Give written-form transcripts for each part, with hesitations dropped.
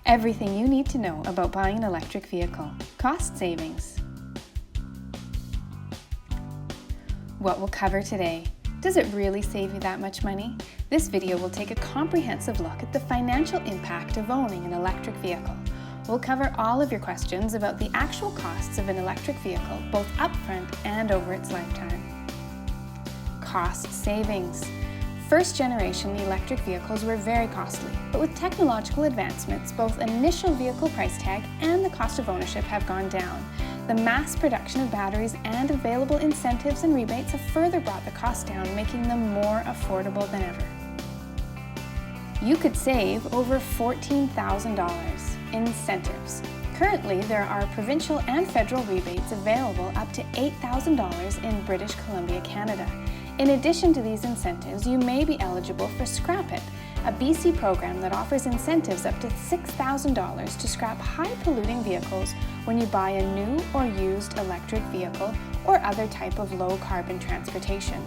Everything you need to know about buying an electric vehicle. Cost savings. What we'll cover today. Does it really save you that much money? This video will take a comprehensive look at the financial impact of owning an electric vehicle. We'll cover all of your questions about the actual costs of an electric vehicle, both upfront and over its lifetime. Cost savings. First-generation electric vehicles were very costly, but with technological advancements, both initial vehicle price tag and the cost of ownership have gone down. The mass production of batteries and available incentives and rebates have further brought the cost down, making them more affordable than ever. You could save over $14,000. Incentives. Currently, there are provincial and federal rebates available up to $8,000 in British Columbia, Canada. In addition to these incentives, you may be eligible for Scrap It, a BC program that offers incentives up to $6,000 to scrap high-polluting vehicles when you buy a new or used electric vehicle or other type of low-carbon transportation.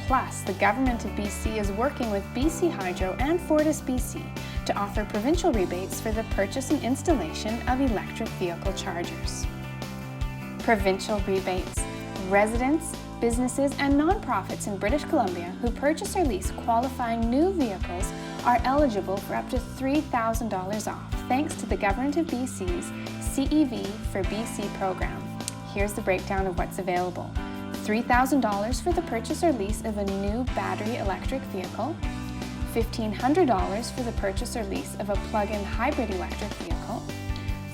Plus, the Government of BC is working with BC Hydro and FortisBC to offer provincial rebates for the purchase and installation of electric vehicle chargers. Provincial rebates. Residents, businesses, and nonprofits in British Columbia who purchase or lease qualifying new vehicles are eligible for up to $3,000 off, thanks to the Government of BC's CEV for BC program. Here's the breakdown of what's available. $3,000 for the purchase or lease of a new battery electric vehicle, $1,500 for the purchase or lease of a plug-in hybrid electric vehicle,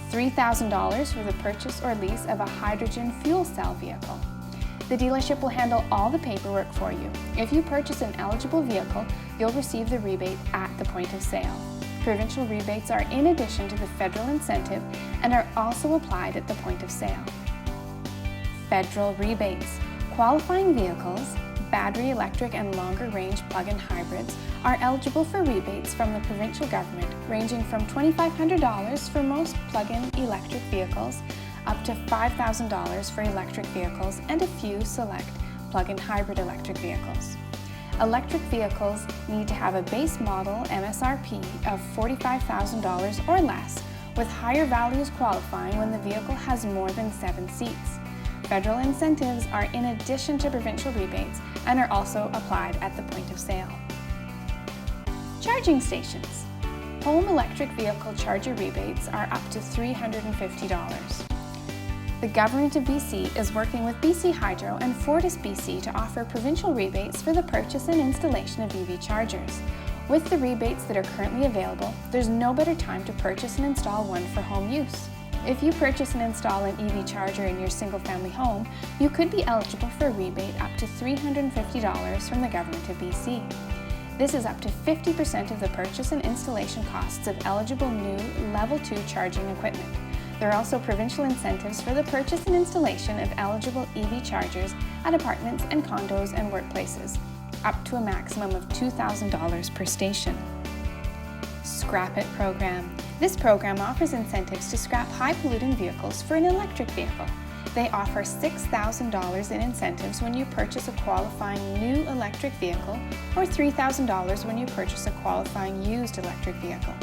$3,000 for the purchase or lease of a hydrogen fuel cell vehicle. The dealership will handle all the paperwork for you. If you purchase an eligible vehicle, you'll receive the rebate at the point of sale. Provincial rebates are in addition to the federal incentive and are also applied at the point of sale. Federal rebates. Qualifying vehicles, battery electric and longer range plug-in hybrids, are eligible for rebates from the provincial government, ranging from $2,500 for most plug-in electric vehicles up to $5,000 for electric vehicles and a few select plug-in hybrid electric vehicles. Electric vehicles need to have a base model MSRP of $45,000 or less, with higher values qualifying when the vehicle has more than 7 seats. Federal incentives are in addition to provincial rebates and are also applied at the point of sale. Charging stations. Home electric vehicle charger rebates are up to $350. The Government of BC is working with BC Hydro and FortisBC to offer provincial rebates for the purchase and installation of EV chargers. With the rebates that are currently available, there's no better time to purchase and install one for home use. If you purchase and install an EV charger in your single-family home, you could be eligible for a rebate up to $350 from the Government of BC. This is up to 50% of the purchase and installation costs of eligible new Level 2 charging equipment. There are also provincial incentives for the purchase and installation of eligible EV chargers at apartments and condos and workplaces, up to a maximum of $2,000 per station. Scrap It program. This program offers incentives to scrap high-polluting vehicles for an electric vehicle. They offer $6,000 in incentives when you purchase a qualifying new electric vehicle or $3,000 when you purchase a qualifying used electric vehicle.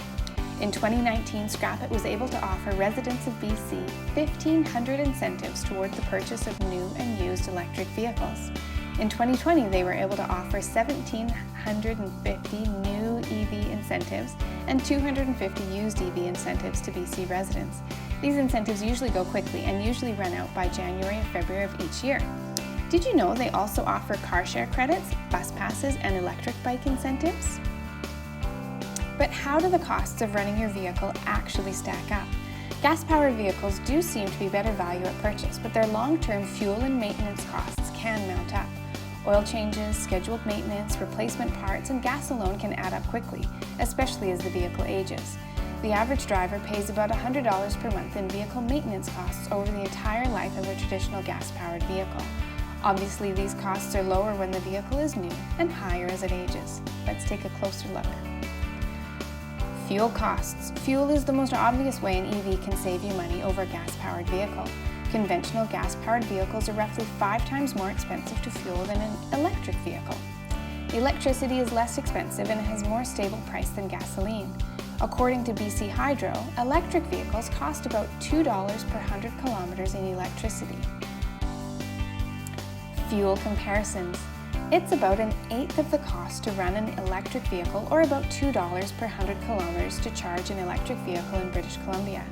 In 2019, Scrap It was able to offer residents of BC 1,500 incentives toward the purchase of new and used electric vehicles. In 2020, they were able to offer 1,750 new EV incentives and 250 used EV incentives to BC residents. These incentives usually go quickly and usually run out by January and February of each year. Did you know they also offer car share credits, bus passes, and electric bike incentives? But how do the costs of running your vehicle actually stack up? Gas-powered vehicles do seem to be better value at purchase, but their long-term fuel and maintenance costs can mount up. Oil changes, scheduled maintenance, replacement parts, and gas alone can add up quickly, especially as the vehicle ages. The average driver pays about $100 per month in vehicle maintenance costs over the entire life of a traditional gas-powered vehicle. Obviously, these costs are lower when the vehicle is new and higher as it ages. Let's take a closer look. Fuel costs. Fuel is the most obvious way an EV can save you money over a gas-powered vehicle. Conventional gas-powered vehicles are roughly 5 times more expensive to fuel than an electric vehicle. Electricity is less expensive and has more stable price than gasoline. According to BC Hydro, electric vehicles cost about $2 per 100 kilometers in electricity. Fuel comparisons. It's about an eighth of the cost to run an electric vehicle, or about $2 per 100 kilometers to charge an electric vehicle in British Columbia.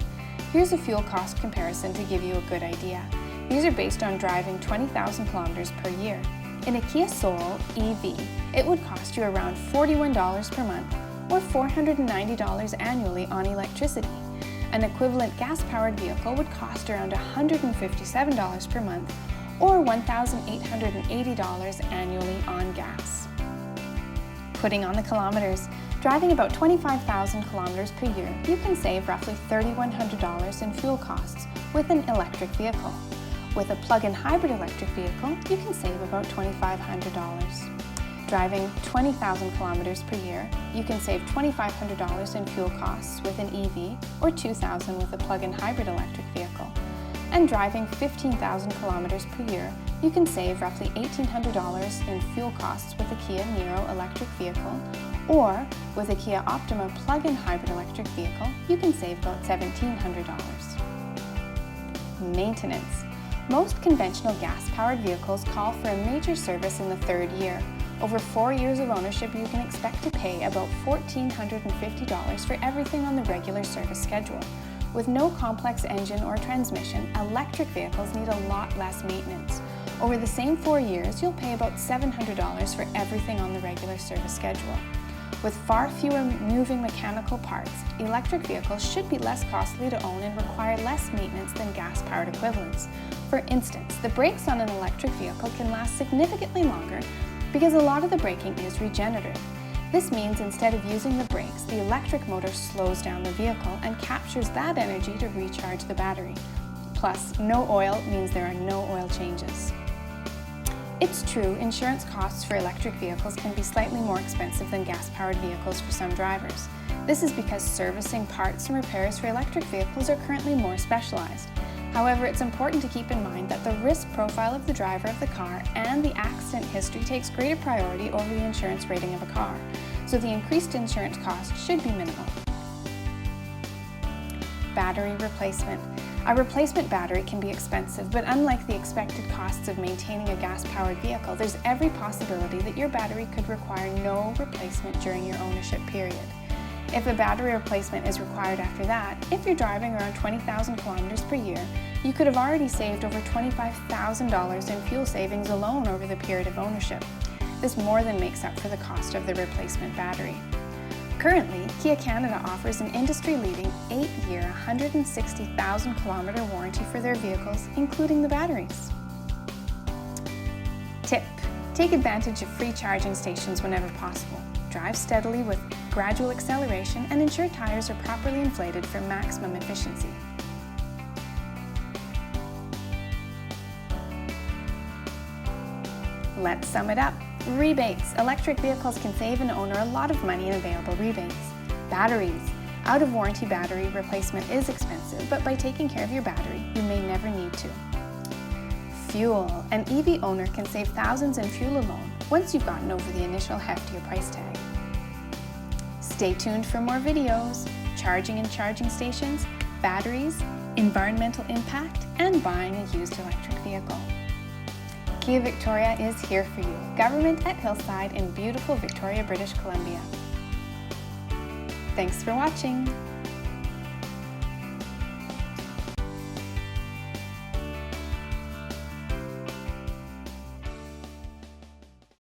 Here's a fuel cost comparison to give you a good idea. These are based on driving 20,000 kilometers per year. In a Kia Soul EV, it would cost you around $41 per month, or $490 annually on electricity. An equivalent gas-powered vehicle would cost around $157 per month, or $1,880 annually on gas. Putting on the kilometers. Driving about 25,000 kilometers per year, you can save roughly $3,100 in fuel costs with an electric vehicle. With a plug-in hybrid electric vehicle, you can save about $2,500. Driving 20,000 kilometers per year, you can save $2,500 in fuel costs with an EV, or $2,000 with a plug-in hybrid electric vehicle. And driving 15,000 kilometers per year, you can save roughly $1,800 in fuel costs with a Kia Niro electric vehicle, or with a Kia Optima plug-in hybrid electric vehicle, you can save about $1,700. Maintenance. Most conventional gas-powered vehicles call for a major service in the third year. Over 4 years of ownership, you can expect to pay about $1,450 for everything on the regular service schedule. With no complex engine or transmission, electric vehicles need a lot less maintenance. Over the same 4 years, you'll pay about $700 for everything on the regular service schedule. With far fewer moving mechanical parts, electric vehicles should be less costly to own and require less maintenance than gas-powered equivalents. For instance, the brakes on an electric vehicle can last significantly longer because a lot of the braking is regenerative. This means instead of using the brakes, the electric motor slows down the vehicle and captures that energy to recharge the battery. Plus, no oil means there are no oil changes. It's true, insurance costs for electric vehicles can be slightly more expensive than gas-powered vehicles for some drivers. This is because servicing, parts, and repairs for electric vehicles are currently more specialized. However, it's important to keep in mind that the risk profile of the driver of the car and the accident history takes greater priority over the insurance rating of a car, so the increased insurance cost should be minimal. Battery replacement. A replacement battery can be expensive, but unlike the expected costs of maintaining a gas-powered vehicle, there's every possibility that your battery could require no replacement during your ownership period. If a battery replacement is required after that, if you're driving around 20,000 kilometers per year, you could have already saved over $25,000 in fuel savings alone over the period of ownership. This more than makes up for the cost of the replacement battery. Currently, Kia Canada offers an industry-leading 8-year, 160,000 kilometer warranty for their vehicles, including the batteries. Tip: take advantage of free charging stations whenever possible. Drive steadily with gradual acceleration and ensure tires are properly inflated for maximum efficiency. Let's sum it up. Rebates. Electric vehicles can save an owner a lot of money in available rebates. Batteries. Out-of-warranty battery replacement is expensive, but by taking care of your battery, you may never need to. Fuel. An EV owner can save thousands in fuel alone once you've gotten over the initial heftier price tag. Stay tuned for more videos, charging and charging stations, batteries, environmental impact, and buying a used electric vehicle. Kia Victoria is here for you. Government at Hillside in beautiful Victoria, British Columbia. Thanks for watching.